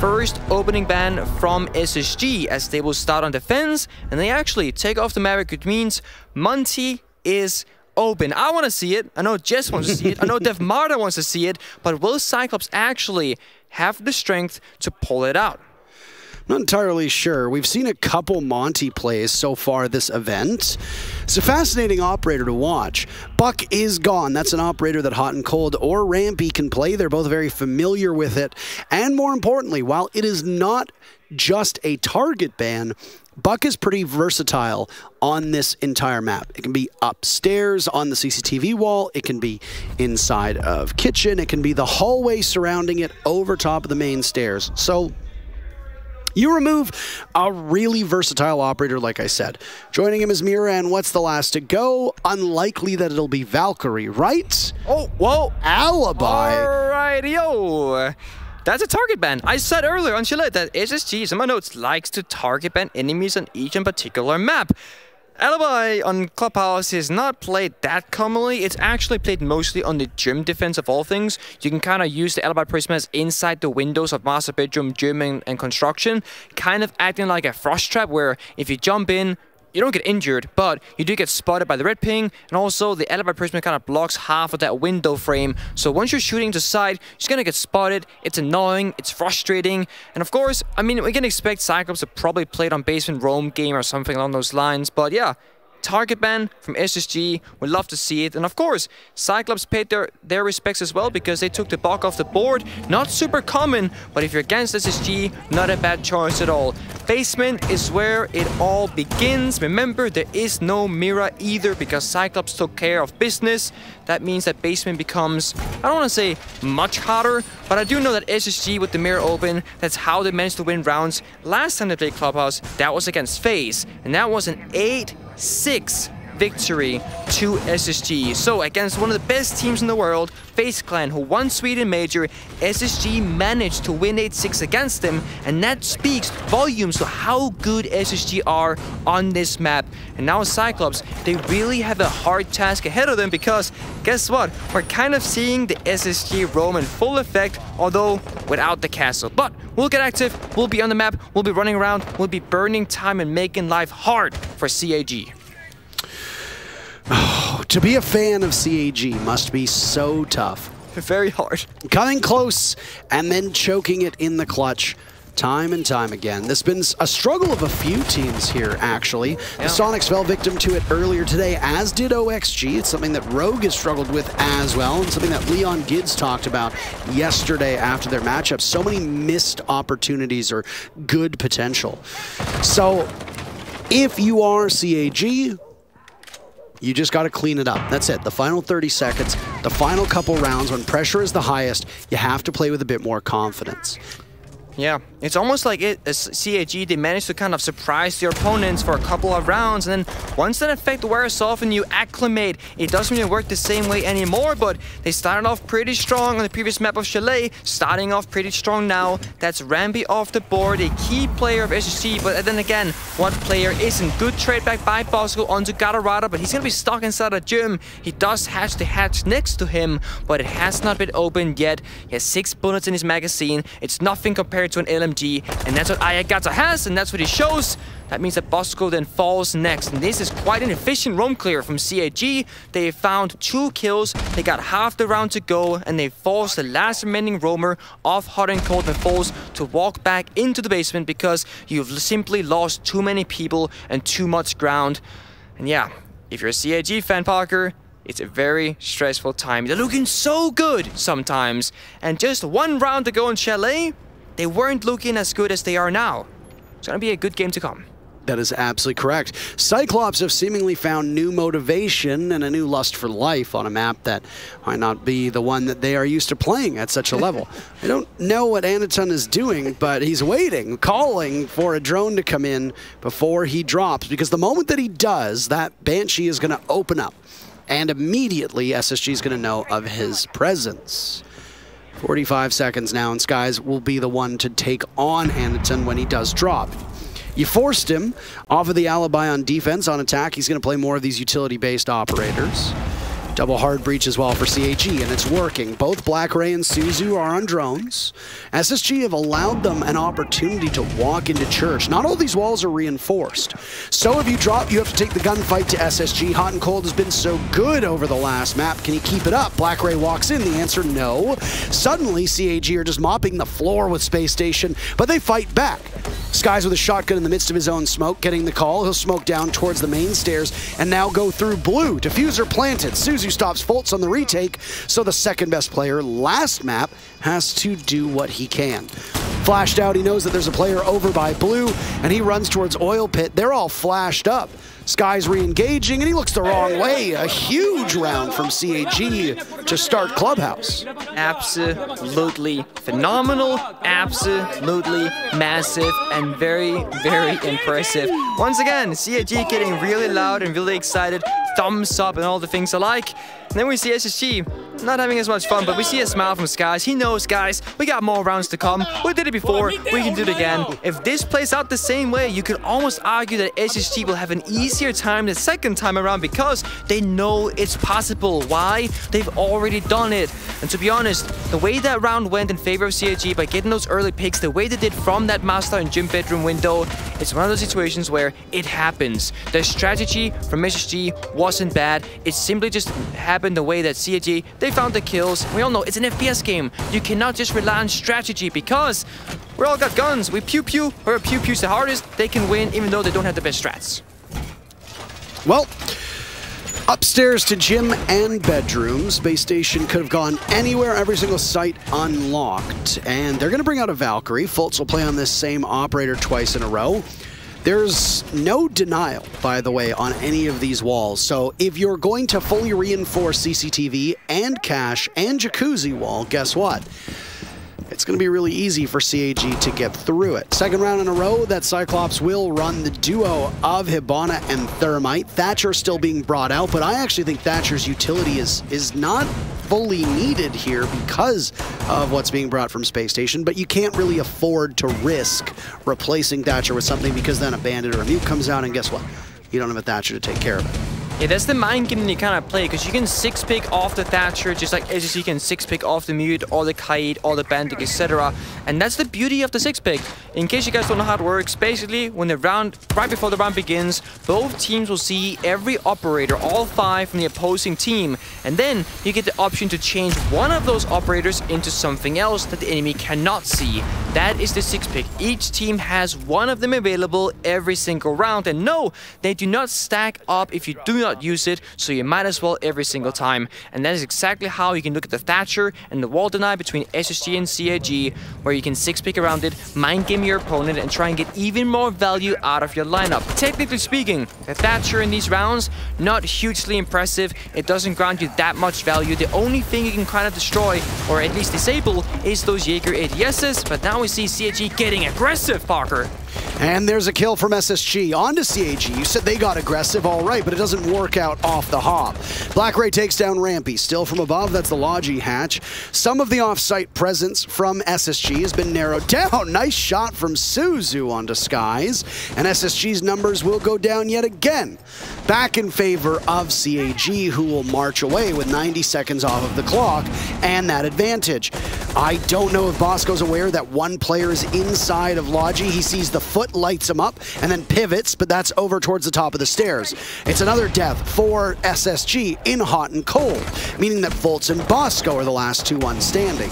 first opening ban from SSG as they will start on defense and they actually take off the Maverick, which means Monty is open. I want to see it. I know Jess wants to see it. I know Dev Marta wants to see it. But will CYCLOPS actually have the strength to pull it out? Not entirely sure. We've seen a couple Monty plays so far this event. It's a fascinating operator to watch. Buck is gone. That's an operator that Hot and Cold or Rampy can play. They're both very familiar with it. And more importantly, while it is not just a target ban, Buck is pretty versatile on this entire map. It can be upstairs on the CCTV wall. It can be inside of kitchen. It can be the hallway surrounding it over top of the main stairs. So you remove a really versatile operator, like I said. Joining him is Mira, and what's the last to go? Unlikely that it'll be Valkyrie, right? Oh, whoa. Alibi. Alright, yo. That's a target ban. I said earlier on Chile that SSG, in my notes, likes to target ban enemies on each in particular map. Alibi on Clubhouse is not played that commonly. It's actually played mostly on the gym defense of all things. You can kind of use the Alibi prismas inside the windows of master bedroom, gym, and construction, kind of acting like a frost trap where if you jump in, you don't get injured, but you do get spotted by the red ping, and also the Alibi prisma kind of blocks half of that window frame. So once you're shooting to the side, you're just gonna get spotted. It's annoying, it's frustrating, and of course, I mean, we can expect CYCLOPS to probably play it on basement roam game or something along those lines, but yeah. Target ban from SSG, we'd love to see it. And of course, CYCLOPS paid their respects as well because they took the Buck off the board. Not super common, but if you're against SSG, not a bad choice at all. Basement is where it all begins. Remember, there is no Mira either because CYCLOPS took care of business. That means that basement becomes, I don't want to say much harder, but I do know that SSG with the Mira open, that's how they managed to win rounds. Last time they played Clubhouse, that was against FaZe, and that was an 8-6 victory to SSG. So against one of the best teams in the world, FaZe Clan, who won Sweden Major, SSG managed to win 8-6 against them, and that speaks volumes to how good SSG are on this map. And now CYCLOPS, they really have a hard task ahead of them because guess what? We're kind of seeing the SSG roam in full effect, although without the castle. But we'll get active, we'll be on the map, we'll be running around, we'll be burning time and making life hard for CAG. Oh, to be a fan of CAG must be so tough. Very hard. Coming close and then choking it in the clutch time and time again. This has been a struggle of a few teams here, actually. The Sonics fell victim to it earlier today, as did OXG. It's something that Rogue has struggled with as well, and something that Leon Gids talked about yesterday after their matchup. So many missed opportunities or good potential. So, if you are CAG, you just got to clean it up. That's it. The final 30 seconds, the final couple rounds, when pressure is the highest, you have to play with a bit more confidence. Yeah, it's almost like CAG, they managed to kind of surprise their opponents for a couple of rounds, and then once that effect wears off and you acclimate, it doesn't really work the same way anymore, but they started off pretty strong on the previous map of Chalet, starting off pretty strong now. That's Rampy off the board, a key player of SSG, but then again, one player isn't. Good trade back by Bosco onto Gatorada, but he's gonna be stuck inside a gym. He does hatch the hatch next to him, but it has not been opened yet. He has 6 bullets in his magazine. It's nothing compared to an LMG, and that's what Ayagata has, and that's what he shows. That means that Bosco then falls next, and this is quite an efficient roam clear from CAG. They found 2 kills, they got half the round to go, and they forced the last remaining roamer of Hot and Cold and Falls to walk back into the basement because you've simply lost too many people and too much ground. And yeah, if you're a CAG fan, Parker, it's a very stressful time. They're looking so good sometimes, and just 1 round to go in Chalet, they weren't looking as good as they are now. It's going to be a good game to come. That is absolutely correct. CYCLOPS have seemingly found new motivation and a new lust for life on a map that might not be the one that they are used to playing at such a level. I don't know what Anaton is doing, but he's waiting, calling for a drone to come in before he drops, because the moment that he does, that Banshee is going to open up, and immediately SSG is going to know of his presence. 45 seconds now, and Skies will be the one to take on Anaton when he does drop. You forced him off of the Alibi on defense. On attack, he's going to play more of these utility-based operators. Double hard breach as well for CAG, and it's working. Both Black Ray and Suzu are on drones. SSG have allowed them an opportunity to walk into church. Not all these walls are reinforced. So if you drop, you have to take the gunfight to SSG. Hot and Cold has been so good over the last map. Can he keep it up? Black Ray walks in. The answer, no. Suddenly, CAG are just mopping the floor with Space Station, but they fight back. Skies with a shotgun in the midst of his own smoke, getting the call. He'll smoke down towards the main stairs and now go through blue. Diffuser planted. Suzu stops Foltz on the retake, so the second best player last map has to do what he can. Flashed out, he knows that there's a player over by blue, and he runs towards Oil Pit. They're all flashed up. Sky's re-engaging, and he looks the wrong way. A huge round from CAG to start Clubhouse. Absolutely phenomenal, absolutely massive, and very, very impressive. Once again, CAG getting really loud and really excited, thumbs up and all the things alike. And then we see SSG not having as much fun, but we see a smile from Skies. He knows, guys, we got more rounds to come. We did it before, we can do it again. If this plays out the same way, you could almost argue that SSG will have an easier time the second time around because they know it's possible. Why? They've already done it. And to be honest, the way that round went in favor of CAG by getting those early picks, the way they did from that master and gym bedroom window, it's one of those situations where it happens. The strategy from SSG wasn't bad. It simply just happened the way that CAG, they found the kills. We all know it's an FPS game. You cannot just rely on strategy because we all got guns. We pew pew, whoever pew pews the hardest, they can win even though they don't have the best strats. Well, upstairs to gym and bedroom. Space Station could have gone anywhere, every single site unlocked. And they're going to bring out a Valkyrie. Foltz will play on this same operator twice in a row. There's no denial, by the way, on any of these walls. So if you're going to fully reinforce CCTV and cache and jacuzzi wall, guess what? It's going to be really easy for CAG to get through it. Second round in a row that Cyclops will run the duo of Hibana and Thermite. Thatcher still being brought out, but I actually think Thatcher's utility is not fully needed here because of what's being brought from Space Station, but you can't really afford to risk replacing Thatcher with something because then a Bandit or a Mute comes out and guess what? You don't have a Thatcher to take care of it. Yeah, that's the mind game that you kind of play, because you can 6-pick off the Thatcher, just like SSG can 6-pick off the Mute, or the Kite, or the Bandit, etc. And that's the beauty of the 6-pick. In case you guys don't know how it works, basically, when the round, right before the round begins, both teams will see every operator, all 5 from the opposing team, and then you get the option to change one of those operators into something else that the enemy cannot see. That is the 6-pick. Each team has one of them available every single round, and no, they do not stack up if you do not use it, so you might as well every single time. And that is exactly how you can look at the Thatcher and the wall deny between SSG and CAG, where you can 6-pick around it, mind game your opponent, and try and get even more value out of your lineup. Technically speaking, the Thatcher in these rounds, not hugely impressive. It doesn't grant you that much value. The only thing you can kind of destroy, or at least disable, is those Jaeger ADSs, but now we see CAG getting aggressive, Parker. And there's a kill from SSG. On to CAG. You said they got aggressive, all right, but it doesn't work out off the hop. Black Ray takes down Rampy. Still from above, that's the Logi hatch. Some of the off-site presence from SSG has been narrowed down. Nice shot from Suzu onto Skies. And SSG's numbers will go down yet again. Back in favor of CAG, who will march away with 90 seconds off of the clock and that advantage. I don't know if Bosco's aware that one player is inside of Logi. He sees the foot, lights him up, and then pivots, but that's over towards the top of the stairs. It's another death for SSG in Hot and Cold, meaning that Foltz and Bosco are the last 2-1 standing.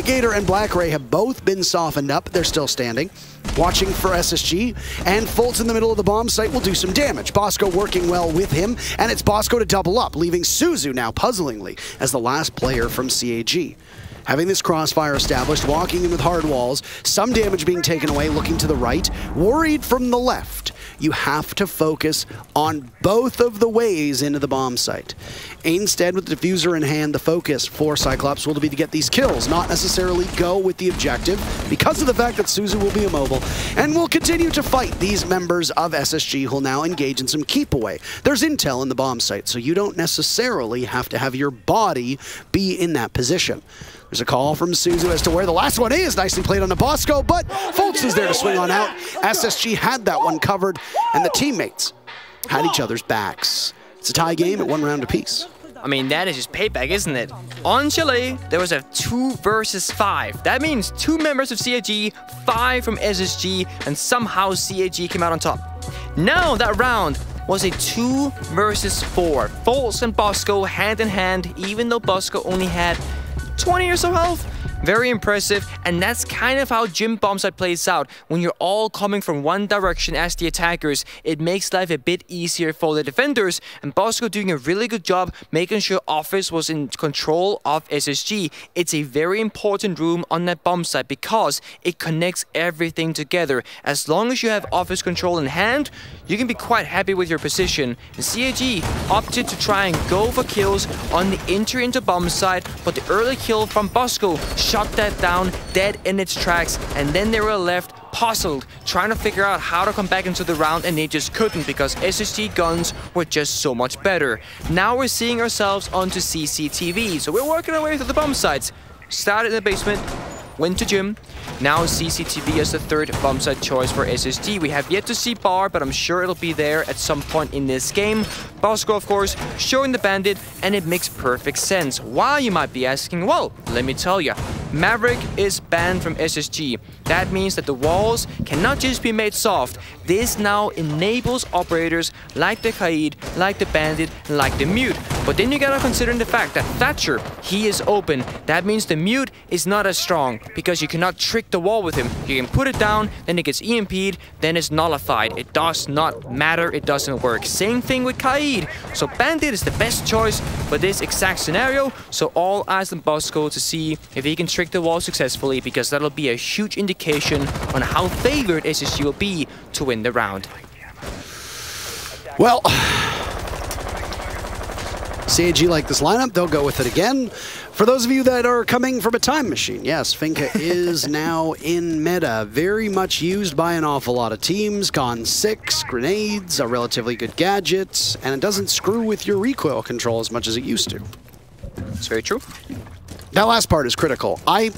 Gator and Black Ray have both been softened up. They're still standing. Watching for SSG, and Foltz in the middle of the bomb site will do some damage. Bosco working well with him, and it's Bosco to double up, leaving Suzu now puzzlingly as the last player from CAG. Having this crossfire established, walking in with hard walls, some damage being taken away, looking to the right, worried from the left. You have to focus on both of the ways into the bomb site. Instead, with the diffuser in hand, the focus for Cyclops will be to get these kills, not necessarily go with the objective, because of the fact that Suzu will be immobile, and will continue to fight these members of SSG who will now engage in some keep away. There's intel in the bomb site, so you don't necessarily have to have your body be in that position. There's a call from Suzu as to where the last one is. Nicely played on the Bosco, but Foltz is there to swing on out. SSG had that one covered, and the teammates had each other's backs. It's a tie game at 1 round apiece. I mean, that is just payback, isn't it? On Chalet, there was a 2 versus 5. That means 2 members of CAG, 5 from SSG, and somehow CAG came out on top. Now that round was a 2 versus 4. Foltz and Bosco hand in hand, even though Bosco only had 20 or so health. Very impressive, and that's kind of how Gym Bombsite plays out. When you're all coming from one direction as the attackers, it makes life a bit easier for the defenders, and Bosco doing a really good job making sure Office was in control of SSG. It's a very important room on that bomb site because it connects everything together. As long as you have Office control in hand, you can be quite happy with your position. And CAG opted to try and go for kills on the entry into bomb site, but the early kill from Bosco shot that down dead in its tracks, and then they were left puzzled, trying to figure out how to come back into the round, and they just couldn't because SSG guns were just so much better. Now we're seeing ourselves onto CCTV, so we're working our way through the bomb sites. Started in the basement, went to gym. Now CCTV is the third bomb site choice for SSG. We have yet to see Bar, but I'm sure it'll be there at some point in this game. Bosco, of course, showing the bandit, and it makes perfect sense. Why, you might be asking? Well, let me tell you. Maverick is banned from SSG. That means that the walls cannot just be made soft. This now enables operators like the CAG, like the bandit, and like the mute. But then you gotta consider the fact that Thatcher, he is open. That means the mute is not as strong because you cannot trick the wall with him. You can put it down, then it gets EMP'd, then it's nullified. It does not matter, it doesn't work. Same thing with CAG. So bandit is the best choice for this exact scenario. So all eyes on Bosco to see if he can trick the wall successfully, because that'll be a huge indication on how favored SSG will be to win the round. Well, CAG like this lineup, they'll go with it again. For those of you that are coming from a time machine, yes, Finka is now in meta. Very much used by an awful lot of teams. Con 6, grenades, a relatively good gadget, and it doesn't screw with your recoil control as much as it used to. It's very true. That last part is critical. I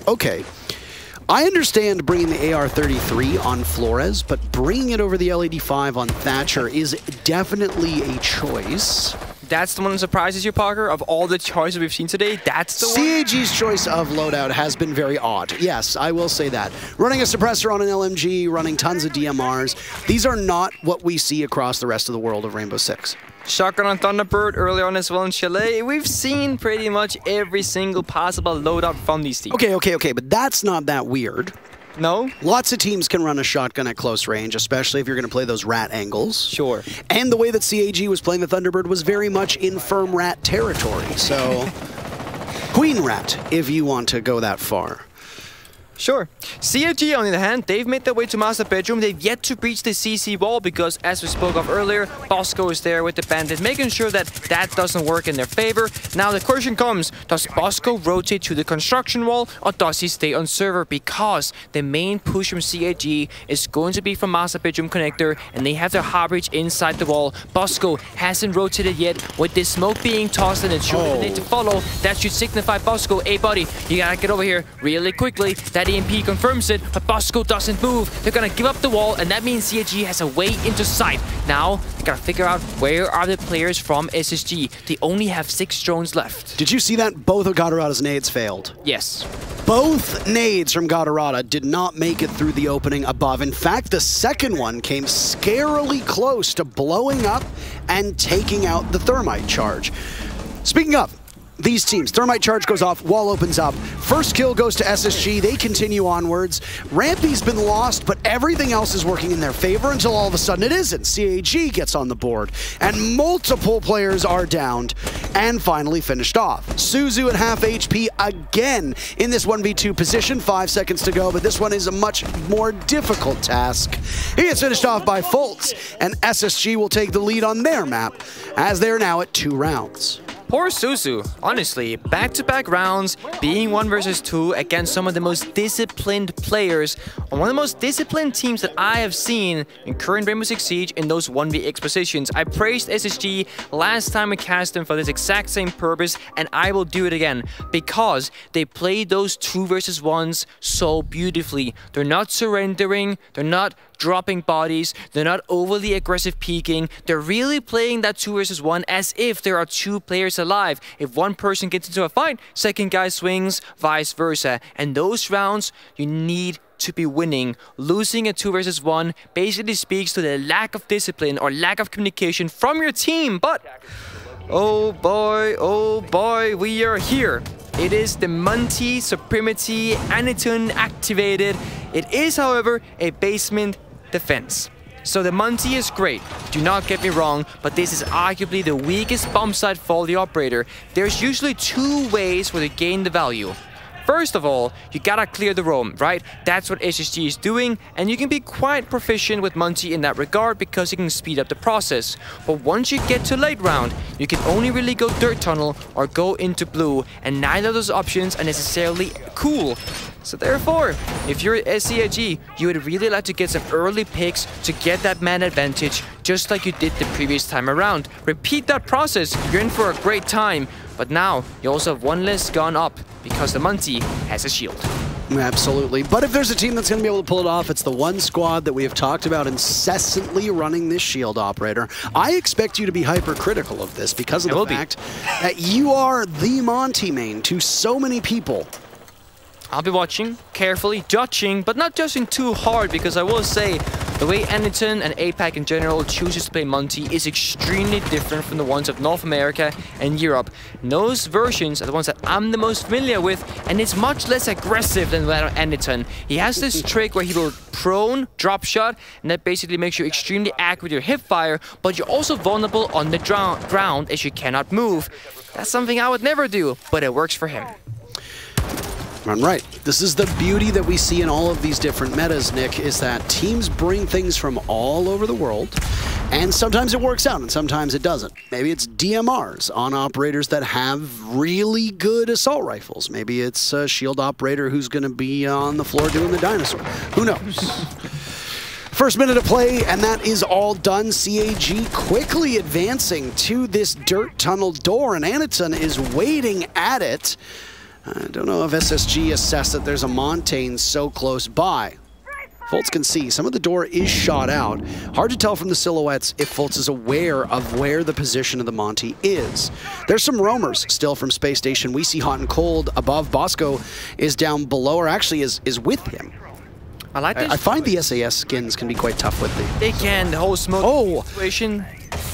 understand bringing the AR-33 on Flores, but bringing it over the LED-5 on Thatcher is definitely a choice. That's the one that surprises you, Parker? Of all the choices we've seen today, that's the one? CAG's choice of loadout has been very odd. Yes, I will say that. Running a suppressor on an LMG, running tons of DMRs, these are not what we see across the rest of the world of Rainbow Six. Shotgun on Thunderbird earlier on as well in Chalet. We've seen pretty much every single possible loadout from these teams. Okay, but that's not that weird. No? Lots of teams can run a shotgun at close range, especially if you're going to play those rat angles. Sure. And the way that CAG was playing the Thunderbird was very much in firm rat territory, so queen rat, if you want to go that far. Sure. CAG, on the other hand, they've made their way to Master Bedroom. They've yet to breach the CC wall because, as we spoke of earlier, Bosco is there with the bandit, making sure that that doesn't work in their favor. Now the question comes, does Bosco rotate to the construction wall or does he stay on server? Because the main push from CAG is going to be from Master Bedroom connector, and they have their hard breach inside the wall. Bosco hasn't rotated yet. With this smoke being tossed and it's shooting need to follow, that should signify Bosco, hey buddy, you gotta get over here really quickly. That EMP confirms it, but Bosco doesn't move. They're gonna give up the wall, and that means CAG has a way into sight. Now, they gotta figure out where are the players from SSG. They only have 6 drones left. Did you see that? Both of Gatorada's nades failed. Yes. Both nades from Gatorada did not make it through the opening above. In fact, the second one came scarily close to blowing up and taking out the thermite charge. Speaking of these teams, thermite charge goes off, wall opens up. First kill goes to SSG, they continue onwards. Rampy's been lost, but everything else is working in their favor until all of a sudden it isn't. CAG gets on the board, and multiple players are downed and finally finished off. Suzu at half HP again in this 1v2 position, 5 seconds to go, but this one is a much more difficult task. He gets finished off by Foltz, and SSG will take the lead on their map, as they're now at 2 rounds. Poor Suzu, honestly, back-to-back rounds, being 1 versus 2 against some of the most disciplined players on one of the most disciplined teams that I have seen in current Rainbow Six Siege in those 1vx positions. I praised SSG last time we cast them for this exact same purpose, and I will do it again, because they played those 2 versus 1s so beautifully. They're not surrendering, they're not dropping bodies. They're not overly aggressive peeking. They're really playing that 2 versus 1 as if there are 2 players alive. If one person gets into a fight, second guy swings, vice versa. And those rounds, you need to be winning. Losing a 2 versus 1 basically speaks to the lack of discipline or lack of communication from your team. But oh boy, we are here. It is the Monty Supremacy Aniton activated. It is, however, a basement defense. So the Monty is great, do not get me wrong, but this is arguably the weakest bomb site for the operator. There's usually 2 ways for to gain the value. First of all, you gotta clear the roam, right? That's what SSG is doing, and you can be quite proficient with Monty in that regard because you can speed up the process. But once you get to late round, you can only really go dirt tunnel or go into blue, and neither of those options are necessarily cool. So therefore, if you're at CAG, you would really like to get some early picks to get that man advantage, just like you did the previous time around. Repeat that process, you're in for a great time. But now, you also have 1 less gun up, because the Monty has a shield. Absolutely. But if there's a team that's going to be able to pull it off, it's the one squad that we have talked about incessantly running this shield operator. I expect you to be hypercritical of this because of the fact that you are the Monty main to so many people. I'll be watching, carefully, judging, but not judging too hard, because I will say the way Aniton and APAC in general chooses to play Monty is extremely different from the ones of North America and Europe. And those versions are the ones that I'm the most familiar with, and it's much less aggressive than that of Aniton. He has this trick where he will prone, drop shot, and that basically makes you extremely accurate with your hip fire, but you're also vulnerable on the ground as you cannot move. That's something I would never do, but it works for him. Right. This is the beauty that we see in all of these different metas, Nick, is that teams bring things from all over the world, and sometimes it works out and sometimes it doesn't. Maybe it's DMRs on operators that have really good assault rifles. Maybe it's a shield operator who's going to be on the floor doing the dinosaur. Who knows? First minute of play, and that is all done. CAG quickly advancing to this dirt tunnel door, and Aniton is waiting at it. I don't know if SSG assessed that there's a Montaigne so close by. Fultz can see some of the door is shot out. Hard to tell from the silhouettes if Fultz is aware of where the position of the Monty is. There's some roamers still from Space Station. We see Hot and Cold above. Bosco is down below, or actually is with him. I like this. I find the SAS skins can be quite tough with the... They can, the whole smoke situation.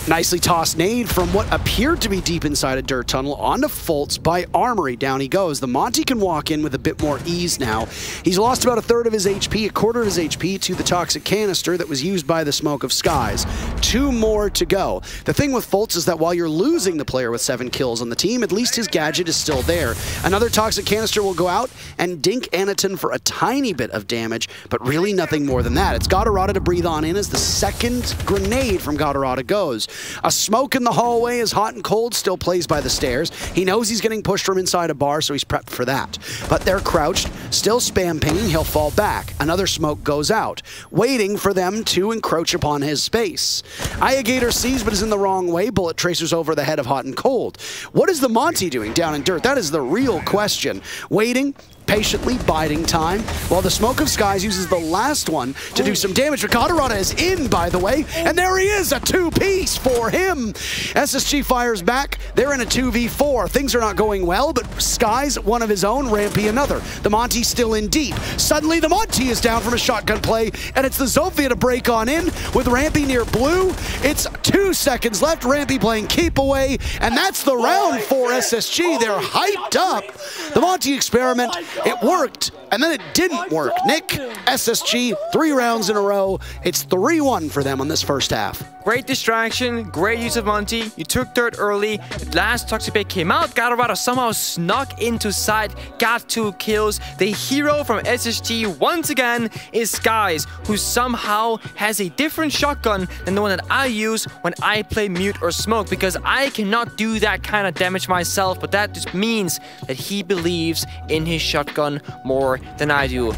Nicely tossed nade from what appeared to be deep inside a dirt tunnel onto Fultz by Armory. Down he goes. The Monty can walk in with a bit more ease now. He's lost about 1/3 of his HP, 1/4 of his HP to the toxic canister that was used by the Smoke of Skies. 2 more to go. The thing with Fultz is that while you're losing the player with 7 kills on the team, at least his gadget is still there. Another toxic canister will go out and dink Aniton for a tiny bit of damage, but really nothing more than that. It's Gatorada to breathe on in as the second grenade from Gatorada goes. A smoke in the hallway as Hot and Cold still plays by the stairs. He knows he's getting pushed from inside a bar, so he's prepped for that. But they're crouched, still spam pinging, he'll fall back. Another smoke goes out, waiting for them to encroach upon his space. Gator sees, but is in the wrong way. Bullet tracers over the head of Hot and Cold. What is the Monty doing down in dirt? That is the real question. Waiting, patiently biding time, while the Smoke of Skies uses the last one to do some damage. Gatorada is in, by the way, and there he is, a 2-piece for him. SSG fires back. They're in a 2v4. Things are not going well, but Skies, one of his own, Rampy another. The Monty still in deep. Suddenly, the Monty is down from a shotgun play, and it's the Zofia to break on in with Rampy near blue. It's 2 seconds left. Rampy playing keep away, and that's the round for SSG. They're hyped up. The Monty experiment. It worked, and then it didn't work. Nick, SSG, 3 rounds in a row. It's 3-1 for them on this first half. Great distraction, great use of Monty. You took dirt early. The last toxic bait came out. Gatorada somehow snuck into sight, got 2 kills. The hero from SSG once again is Skies, who somehow has a different shotgun than the one that I use when I play mute or smoke, because I cannot do that kind of damage myself, but that just means that he believes in his shotgun more than I do.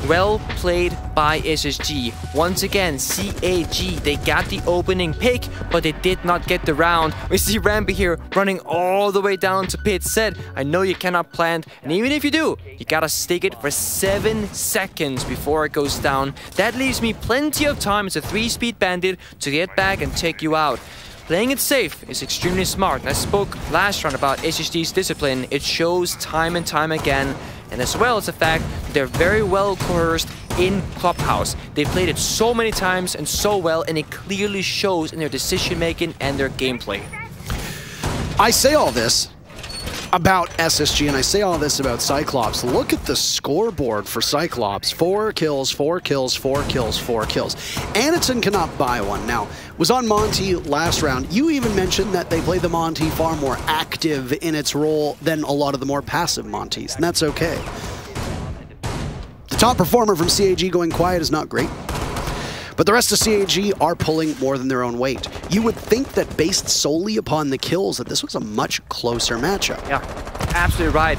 Well played by SSG. Once again, CAG, they got the opening pick, but they did not get the round. We see Rampy here running all the way down to pit set. I know you cannot plant, and even if you do, you gotta stick it for 7 seconds before it goes down. That leaves me plenty of time as a 3-speed bandit to get back and take you out. Playing it safe is extremely smart, and I spoke last round about SSG's discipline. It shows time and time again, and as well as the fact that they're very well coerced in Clubhouse. They played it so many times and so well, and it clearly shows in their decision making and their gameplay. I say all this about SSG, and I say all this about Cyclops. Look at the scoreboard for Cyclops. 4 kills, 4 kills, 4 kills, 4 kills. Anaton cannot buy one. Now, was on Monty last round. You even mentioned that they play the Monty far more active in its role than a lot of the more passive Monties, and that's okay. The top performer from CAG going quiet is not great, but the rest of CAG are pulling more than their own weight. You would think that based solely upon the kills that this was a much closer matchup. Yeah, absolutely right.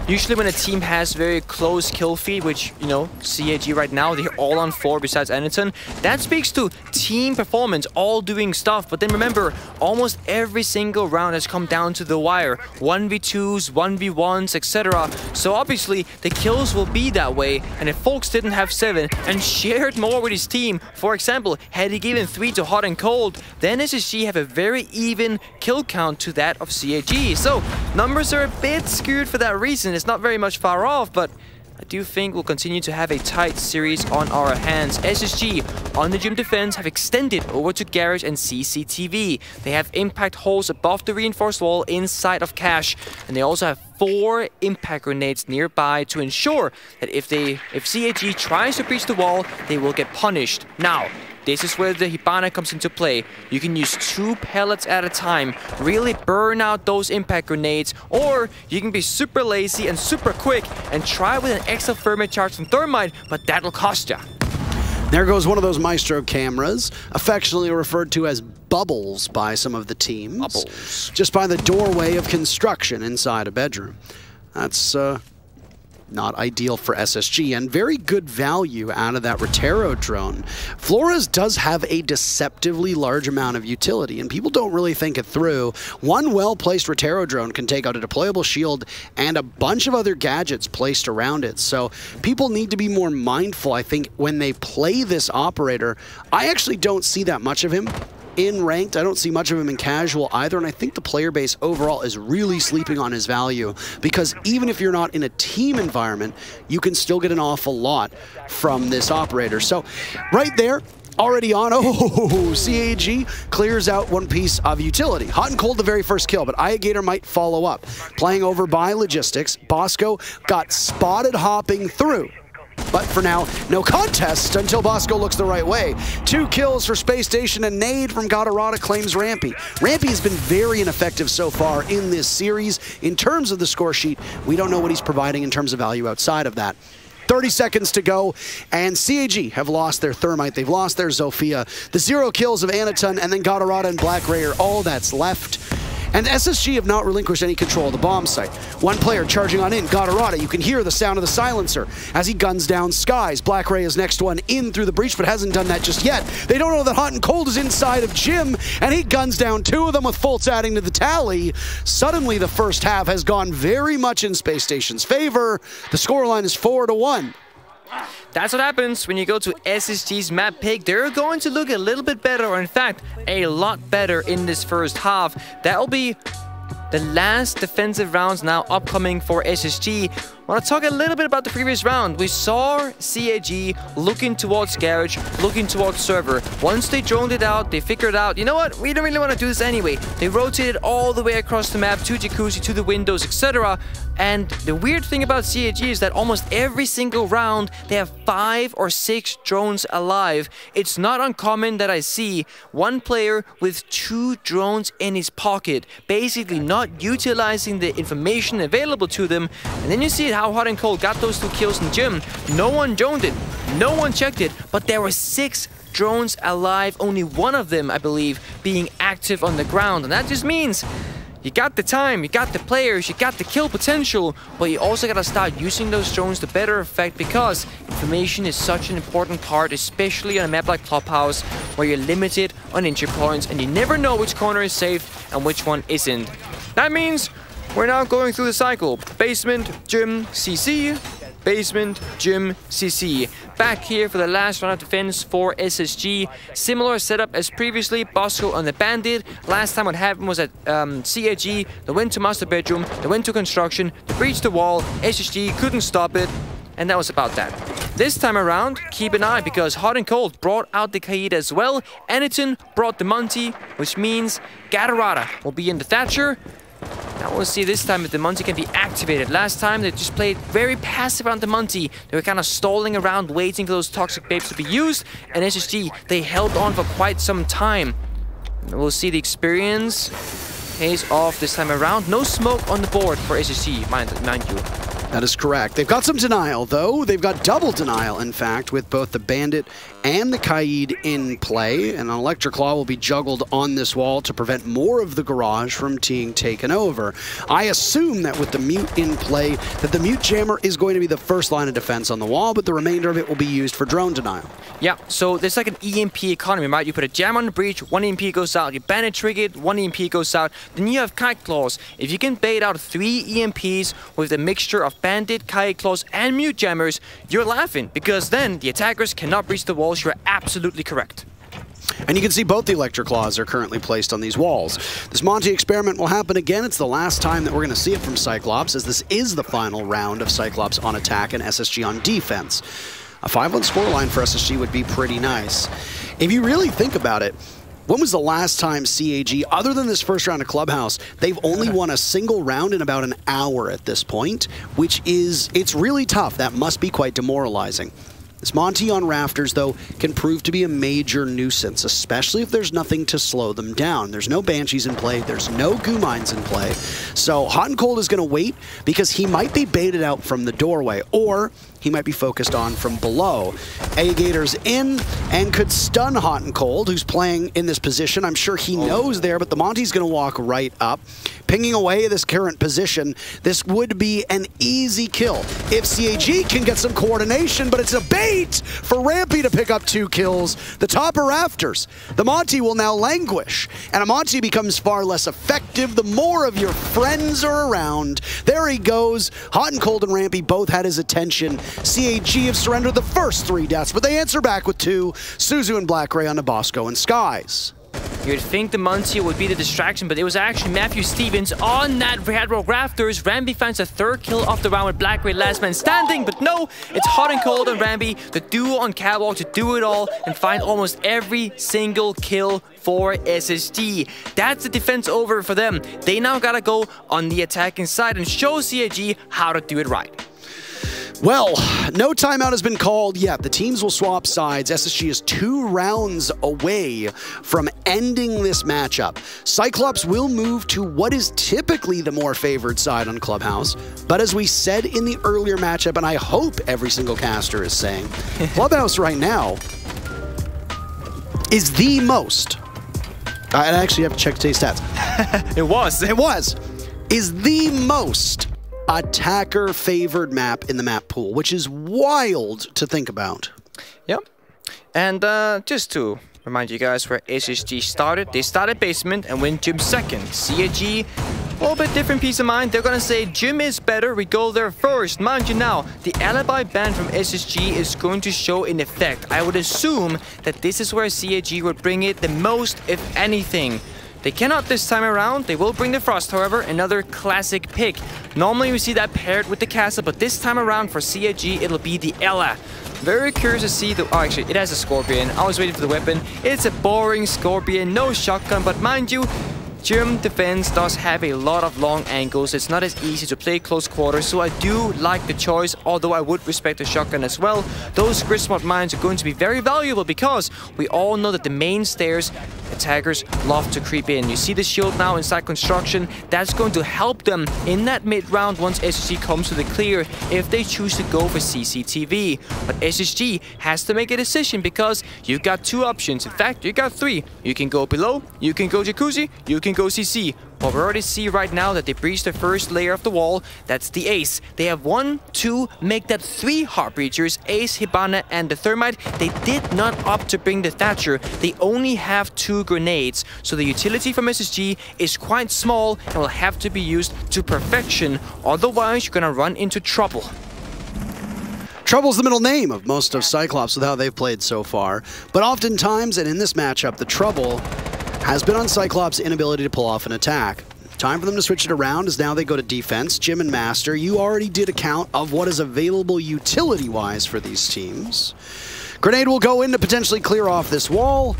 Usually when a team has very close kill feed, which, you know, CAG right now, they're all on 4 besides Anaton, that speaks to team performance, all doing stuff. But then remember, almost every single round has come down to the wire. 1v2s, 1v1s, etc. So obviously, the kills will be that way. And if Folks didn't have 7 and shared more with his team, for example, had he given 3 to Hot and Cold, then SSG have a very even kill count to that of CAG. So numbers are a bit skewed for that reason. It's not very much far off, but I do think we'll continue to have a tight series on our hands. SSG on the gym defense have extended over to Garage and CCTV. They have impact holes above the reinforced wall inside of Cache, and they also have 4 impact grenades nearby to ensure that if CAG tries to breach the wall, they will get punished. Now, this is where the Hibana comes into play. You can use 2 pellets at a time, really burn out those impact grenades, or you can be super lazy and super quick and try with an extra thermite charge from Thermite, but that'll cost ya. There goes one of those Maestro cameras, affectionately referred to as bubbles by some of the teams. Bubbles. Just by the doorway of construction inside a bedroom. That's not ideal for SSG, and very good value out of that Rotero drone. Flores does have a deceptively large amount of utility, and people don't really think it through. One well-placed Rotero drone can take out a deployable shield and a bunch of other gadgets placed around it. So people need to be more mindful, I think, when they play this operator. I actually don't see that much of him in ranked. I don't see much of him in casual either, and I think the player base overall is really sleeping on his value, because even if you're not in a team environment, you can still get an awful lot from this operator. So right there, already on. Oh, CAG clears out one piece of utility. Hot and Cold the very first kill, but Gator might follow up. Playing over by Logistics, Bosco got spotted hopping through. But for now, no contest until Bosco looks the right way. 2 kills for Space Station, and nade from Gatorada claims Rampy. Rampy has been very ineffective so far in this series. In terms of the score sheet, we don't know what he's providing in terms of value outside of that. 30 seconds to go, and CAG have lost their Thermite, they've lost their Zofia. The 0 kills of Anaton, and then Gatorada and Black Ray are all that's left. And SSG have not relinquished any control of the bomb site. One player charging on in, Gatorada. You can hear the sound of the silencer as he guns down Skies. Black Ray is next one in through the breach, but hasn't done that just yet. They don't know that Hot and Cold is inside of Jim, and he guns down 2 of them with Fultz adding to the tally. Suddenly, the first half has gone very much in Space Station's favor. The scoreline is 4-1. That's what happens when you go to SSG's map pick. They're going to look a little bit better, or in fact, a lot better in this first half. That'll be the last defensive rounds now upcoming for SSG. I want to talk a little bit about the previous round. We saw CAG looking towards Garage, looking towards Server. Once they droned it out, they figured out, you know what, we don't really want to do this anyway. They rotated all the way across the map to Jacuzzi, to the windows, etc. And the weird thing about CAG is that almost every single round, they have 5 or 6 drones alive. It's not uncommon that I see one player with 2 drones in his pocket, basically not utilizing the information available to them. And then you see how Hot and Cold got those 2 kills in Gym. No one droned it, no one checked it, but there were 6 drones alive, only one of them, I believe, being active on the ground. And that just means You got the time, you got the players, you got the kill potential, but you also gotta start using those drones to better effect, because information is such an important part, especially on a map like Clubhouse, where you're limited on entry points and you never know which corner is safe and which one isn't. That means we're now going through the cycle. Basement, gym, CC. Basement, gym, CC. Back here for the last round of defense for SSG. Similar setup as previously. Bosco on the Bandit. Last time what happened was at CAG. They went to master bedroom. They went to construction. They breached the wall. SSG couldn't stop it. And that was about that. This time around, keep an eye, because Hot and Cold brought out the CAG as well. Aniton brought the Monty, which means Gatarada will be in the Thatcher. Now we'll see this time if the Monty can be activated. Last time they just played very passive around the Monty. They were kind of stalling around, waiting for those toxic babes to be used. And SSG, they held on for quite some time. And we'll see the experience pays off this time around. No smoke on the board for SSG, mind you. That is correct. They've got some denial, though. They've got double denial, in fact, with both the Bandit and the CAG in play. And an Electric Claw will be juggled on this wall to prevent more of the garage from being taken over. I assume that with the Mute in play, that the Mute Jammer is going to be the first line of defense on the wall, but the remainder of it will be used for drone denial. Yeah, so there's like an EMP economy, right? You put a Jammer on the breach, one EMP goes out. You Bandit trigger it, one EMP goes out. Then you have CAG Claws. If you can bait out 3 EMPs with a mixture of Bandit, CAG Claws, and Mute Jammers, you're laughing, because then the attackers cannot breach the walls. You're absolutely correct. And you can see both the Electric Claws are currently placed on these walls. This Monty experiment will happen again. It's the last time that we're going to see it from Cyclops, as this is the final round of Cyclops on attack and SSG on defense. A 5-1 scoreline for SSG would be pretty nice. If you really think about it, when was the last time CAG, other than this first round of Clubhouse, they've only won a single round in about an hour at this point, which is, it's really tough. That must be quite demoralizing. This Monty on rafters, though, can prove to be a major nuisance, especially if there's nothing to slow them down. There's no Banshees in play. There's no Goo Mines in play. So Hot and Cold is going to wait, because he might be baited out from the doorway, or he might be focused on from below. A-Gator's in and could stun Hot and Cold, who's playing in this position. I'm sure he knows there, but the Monty's going to walk right up. Pinging away this current position, this would be an easy kill if CAG can get some coordination, but it's a bait for Rampy to pick up 2 kills. The top of rafters. The Monty will now languish, and a Monty becomes far less effective the more of your friends are around. There he goes. Hot and Cold and Rampy both had his attention. CAG have surrendered the first 3 deaths, but they answer back with 2. Suzu and Black Ray on the Bosco and Skies. You'd think the Monty would be the distraction, but it was actually Matthew Stevens on that Red Rock Rafters. Ramby finds a 3rd kill off the round with Black Ray last man standing, but no, it's Hot and Cold and Ramby, the duo on Catwalk, to do it all and find almost every single kill for SSG. That's the defense over for them. They now gotta go on the attacking side and show CAG how to do it right. Well, no timeout has been called yet. The teams will swap sides. SSG is 2 rounds away from ending this matchup. Cyclops will move to what is typically the more favored side on Clubhouse. But as we said in the earlier matchup, and I hope every single caster is saying, Clubhouse right now is the most... I actually have to check today's stats. Is the most attacker-favored map in the map pool, which is wild to think about. Yep. And just to remind you guys where SSG started, they started basement and went gym second. CAG, a little bit different peace of mind. They're gonna say gym is better, we go there first. Mind you now, the alibi ban from SSG is going to show in effect. I would assume that this is where CAG would bring it the most, if anything. They cannot this time around. They will bring the Frost, however, another classic pick. Normally we see that paired with the Castle, but this time around for CAG, it'll be the Ella. Very curious to see the... Oh, actually, it has a Scorpion. I was waiting for the weapon. It's a boring Scorpion, no shotgun, but mind you, gym defense does have a lot of long angles. It's not as easy to play close quarters, so I do like the choice, although I would respect the shotgun as well. Those Grismod mines are going to be very valuable because we all know that the main stairs, attackers love to creep in. You see the shield now inside construction. That's going to help them in that mid-round once SSG comes to the clear if they choose to go for CCTV. But SSG has to make a decision because you've got 2 options. In fact, you got 3. You can go below, you can go Jacuzzi, you can go CC. But we already see right now that they breached the first layer of the wall. That's the Ace. They have 1, 2, make that 3 Heart Breachers, Ace, Hibana, and the Thermite. They did not opt to bring the Thatcher. They only have 2 grenades. So the utility from SSG is quite small and will have to be used to perfection. Otherwise, you're gonna run into trouble. Trouble's the middle name of most of CYCLOPS with how they've played so far. But oftentimes, and in this matchup, the trouble has been on CYCLOPS' inability to pull off an attack. Time for them to switch it around as now they go to defense. Jim and Master, you already did a count of what is available utility-wise for these teams. Grenade will go in to potentially clear off this wall.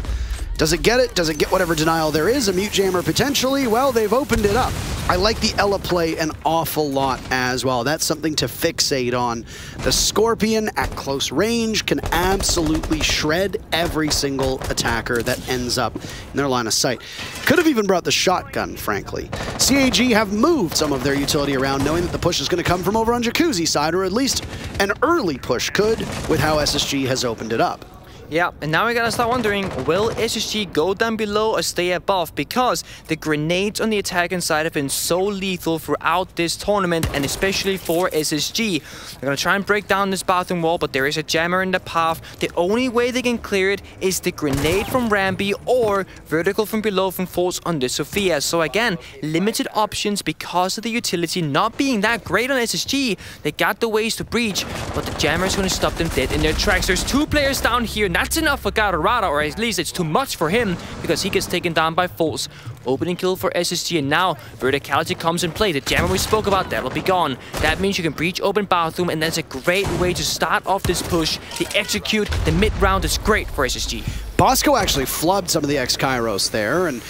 Does it get it? Does it get whatever denial there is? A mute jammer potentially? Well, they've opened it up. I like the Ela play an awful lot as well. That's something to fixate on. The Scorpion at close range can absolutely shred every single attacker that ends up in their line of sight. Could have even brought the shotgun, frankly. CAG have moved some of their utility around, knowing that the push is going to come from over on Jacuzzi side, or at least an early push could, with how SSG has opened it up. Yeah, and now we gotta start wondering, will SSG go down below or stay above? Because the grenades on the attacking side have been so lethal throughout this tournament, and especially for SSG. They're gonna try and break down this bathroom wall, but there is a jammer in the path. The only way they can clear it is the grenade from Rambi or vertical from below from Force on the Sophia. So again, limited options because of the utility not being that great on SSG. They got the ways to breach, but the jammer is gonna stop them dead in their tracks. There's 2 players down here. That's enough for Gatorada, or at least it's too much for him, because he gets taken down by Force. Opening kill for SSG, and now verticality comes in play. The jammer we spoke about, that'll be gone. That means you can breach open bathroom, and that's a great way to start off this push. The execute, the mid round is great for SSG. Bosco actually flubbed some of the X-Kairos there, and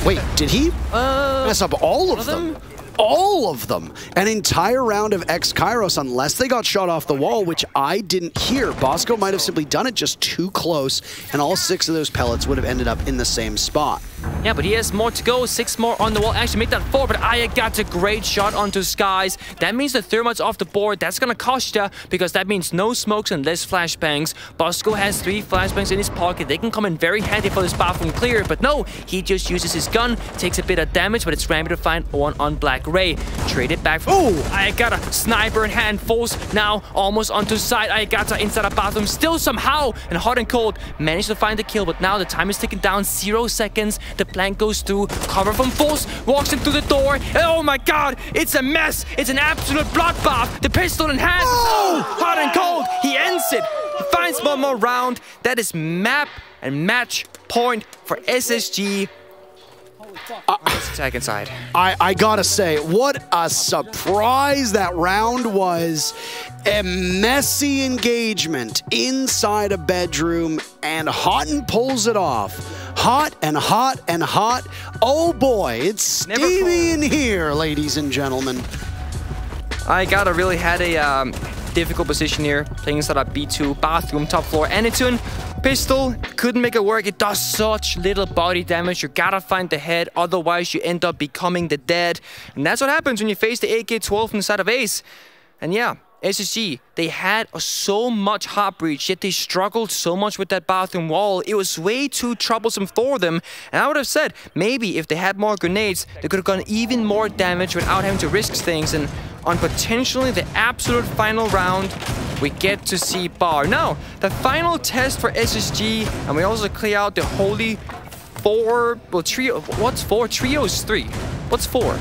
wait, did he mess up all of them? All of them. An entire round of X-Kairos, unless they got shot off the wall, which I didn't hear. Bosco might have simply done it just too close, and all 6 of those pellets would have ended up in the same spot. Yeah, but he has more to go. 6 more on the wall. Actually, make that 4, but Aya got a great shot onto Skies. That means the Thermite's off the board. That's gonna cost ya, because that means no smokes and less flashbangs. Bosco has 3 flashbangs in his pocket. They can come in very handy for this bathroom clear, but no, he just uses his gun, takes a bit of damage, but it's Rambi to find one on Black Ray. Trade it back. Oh, I got a sniper in hand. Force now almost onto side. I got inside a bathroom. Still somehow, and Hot and Cold managed to find the kill, but now the time is ticking down. 0 seconds. The plank goes through. Cover from Force. Walks in through the door. And oh my god, it's a mess. It's an absolute bloodbath. The pistol in hand. Oh, Hot and Cold. He ends it. He finds one more round. That is map and match point for SSG. Second side. I gotta say, what a surprise that round was. A messy engagement inside a bedroom, and Houghton pulls it off. Hot and hot and hot. Oh boy, it's steamy in here, ladies and gentlemen. I gotta really had a difficult position here, playing inside a B2 bathroom, top floor, Anitune. Pistol, couldn't make it work. It does such little body damage. You gotta find the head, otherwise you end up becoming the dead. And that's what happens when you face the AK-12 from the side of Ace. And yeah, SSG, they had so much heart breach, yet they struggled so much with that bathroom wall. It was way too troublesome for them. And I would have said, maybe if they had more grenades, they could have gotten even more damage without having to risk things. And on potentially the absolute final round, we get to see Bar. Now, the final test for SSG, and we also clear out the holy 4, well, trio. What's 4? Trio's 3. What's 4?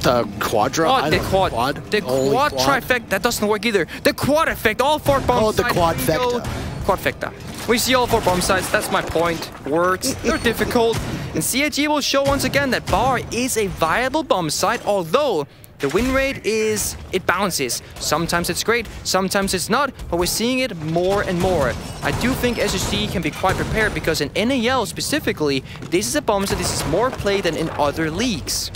The quadra? Oh, the quad. The quad trifecta. That doesn't work either. The quad effect. All 4 bomb sites. Oh, the quadfecta. Quadfecta. We see all 4 bomb sites. That's my point. Words. They're difficult. And CAG will show once again that Bar is a viable bomb site, although the win rate it bounces. Sometimes it's great, sometimes it's not, but we're seeing it more and more. I do think SSG can be quite prepared, because in NAL specifically, this is a bomb set. This is more played than in other leagues.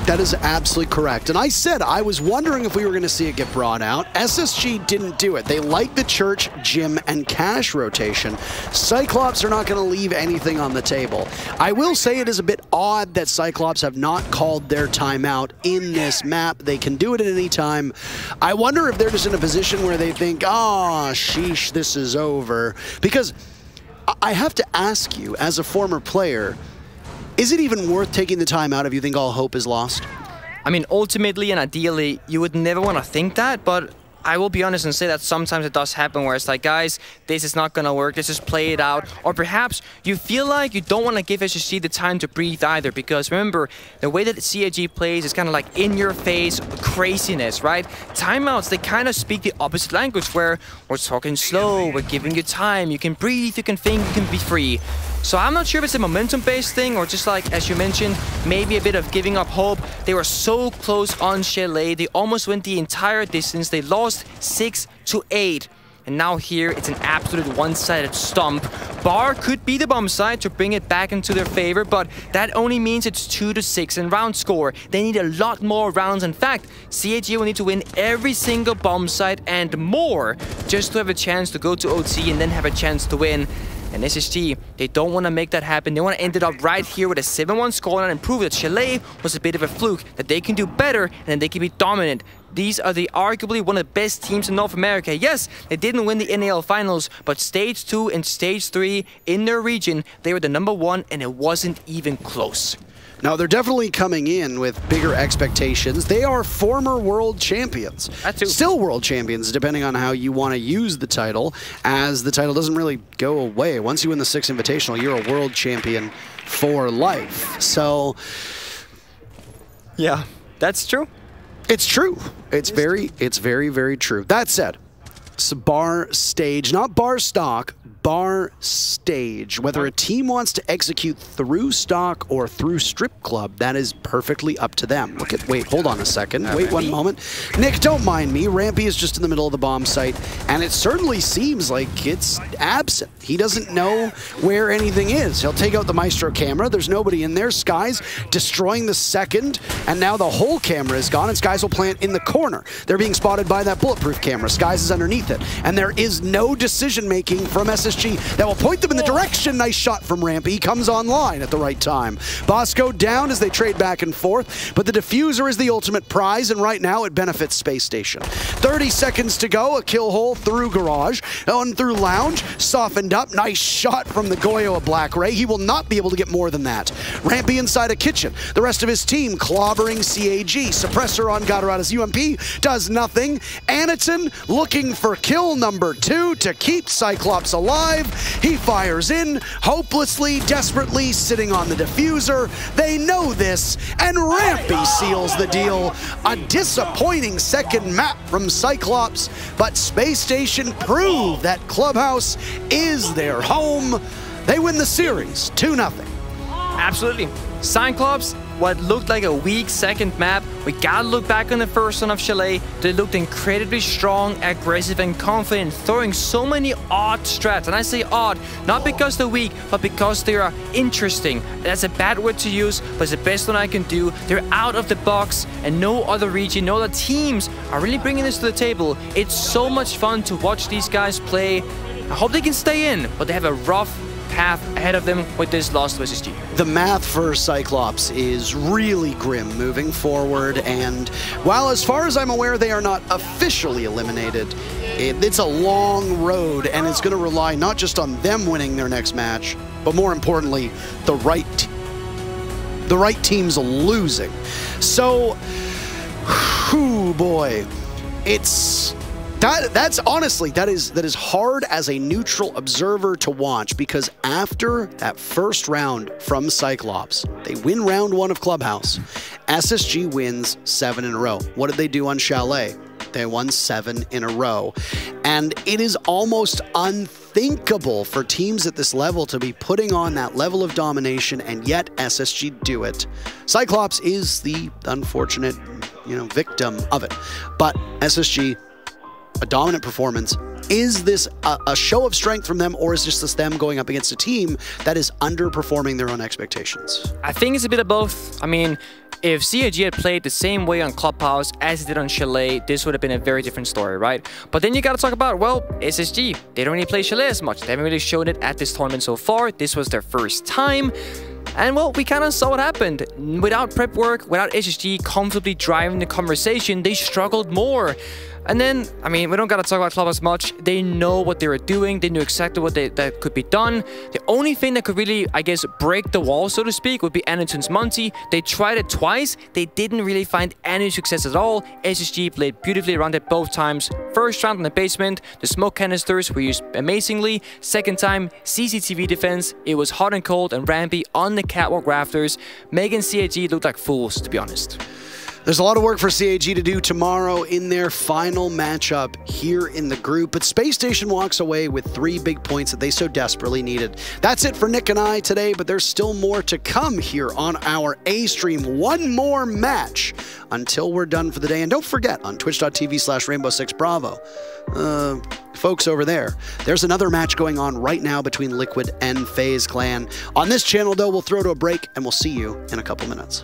That is absolutely correct. And I said I was wondering if we were going to see it get brought out. SSG didn't do it. They like the Church, Gym, and Cash rotation. CYCLOPS are not going to leave anything on the table. I will say it is a bit odd that CYCLOPS have not called their timeout in this map. They can do it at any time. I wonder if they're just in a position where they think, oh, sheesh, this is over. Because I have to ask you, as a former player, Is it even worth taking the time out if you think all hope is lost? I mean, ultimately and ideally, you would never want to think that, but I will be honest and say that sometimes it does happen where it's like, guys, this is not going to work, let's just play it out. Or perhaps you feel like you don't want to give SSG the time to breathe either, because remember, the way that CAG plays is kind of like in-your-face craziness, right? Timeouts, they kind of speak the opposite language, where we're talking slow, we're giving you time, you can breathe, you can think, you can be free. So I'm not sure if it's a momentum-based thing or just like, as you mentioned, maybe a bit of giving up hope. They were so close on Chalet. They almost went the entire distance. They lost 6-8. And now here, it's an absolute one-sided stomp. Bar could be the bomb side to bring it back into their favor, but that only means it's 2-6 in round score. They need a lot more rounds. In fact, CAG will need to win every single bomb side and more just to have a chance to go to OT and then have a chance to win. And SSG, they don't want to make that happen. They want to end it up right here with a 7-1 scoreline and prove that Chalet was a bit of a fluke, that they can do better and then they can be dominant. These are arguably one of the best teams in North America. Yes, they didn't win the NAL finals, but Stage 2 and Stage 3 in their region, they were the #1 and it wasn't even close. Now, they're definitely coming in with bigger expectations. They are former world champions. That too. Still world champions, depending on how you want to use the title, as the title doesn't really go away. Once you win the Six Invitational, you're a world champion for life. So, yeah, that's true. It's true. It's very, very true. That said, it's a bar stage, not bar stock, bar stage. Whether a team wants to execute through stock or through strip club, that is perfectly up to them. Look at, wait, hold on a second. Wait one moment. Nick, don't mind me. Rampy is just in the middle of the bomb site, and it certainly seems like it's absent. He doesn't know where anything is. He'll take out the Maestro camera. There's nobody in there. Sky's destroying the second, and now the whole camera is gone, and Skies will plant in the corner. They're being spotted by that bulletproof camera. Skies is underneath it, and there is no decision-making from SSG that will point them in the direction. Nice shot from Rampy. He comes online at the right time. Bosco down as they trade back and forth, but the diffuser is the ultimate prize, and right now it benefits Space Station. 30 seconds to go. A kill hole through Garage. On through Lounge. Softened up. Nice shot from the Goyo of Black Ray. He will not be able to get more than that. Rampy inside a kitchen. The rest of his team clobbering CAG. Suppressor on Gadarata's UMP does nothing. Aniton looking for kill number 2 to keep Cyclops alive. He fires in, hopelessly, desperately, sitting on the diffuser. They know this, and Rampy seals the deal. A disappointing second map from Cyclops, but Space Station prove that Clubhouse is their home. They win the series, 2-0. Absolutely. Cyclops, what looked like a weak second map, we gotta look back on the first one of Chalet. They looked incredibly strong, aggressive, and confident, throwing so many odd strats. And I say odd, not because they're weak, but because they are interesting. That's a bad word to use, but it's the best one I can do. They're out of the box, and no other region, no other teams are really bringing this to the table. It's so much fun to watch these guys play. I hope they can stay in, but they have a rough path ahead of them with this loss to SSG. The math for Cyclops is really grim moving forward, and while as far as I'm aware they are not officially eliminated, it's a long road, and it's going to rely not just on them winning their next match, but more importantly, the right teams losing. So, whew, boy, it's... That's honestly, that is hard as a neutral observer to watch, because after that first round from Cyclops, they win round 1 of Clubhouse. SSG wins 7 in a row. What did they do on Chalet? They won 7 in a row. And it is almost unthinkable for teams at this level to be putting on that level of domination, and yet SSG do it. Cyclops is the unfortunate, victim of it. But SSG, a dominant performance. Is this a show of strength from them, or is this them going up against a team that is underperforming their own expectations? I think it's a bit of both. I mean, if CAG had played the same way on Clubhouse as it did on Chalet, this would have been a very different story, right? But then you gotta talk about, well, SSG. They don't really play Chalet as much. They haven't really shown it at this tournament so far. This was their first time. And well, we kind of saw what happened. Without prep work, without SSG comfortably driving the conversation, they struggled more. And then, I mean, we don't gotta talk about Clubhouse much. They know what they were doing. They knew exactly what that could be done. The only thing that could really, I guess, break the wall, so to speak, would be Anatons Monty. They tried it twice. They didn't really find any success at all. SSG played beautifully around it both times. First round in the basement, the smoke canisters were used amazingly. Second time, CCTV defense. It was hot and cold and rampy on the catwalk rafters, making CAG look like fools, to be honest. There's a lot of work for CAG to do tomorrow in their final matchup here in the group, but Space Station walks away with 3 big points that they so desperately needed. That's it for Nick and I today, but there's still more to come here on our A stream. One more match until we're done for the day. And don't forget, on twitch.tv/Rainbow6Bravo, folks over there, there's another match going on right now between Liquid and FaZe Clan. On this channel, though, we'll throw to a break, and we'll see you in a couple minutes.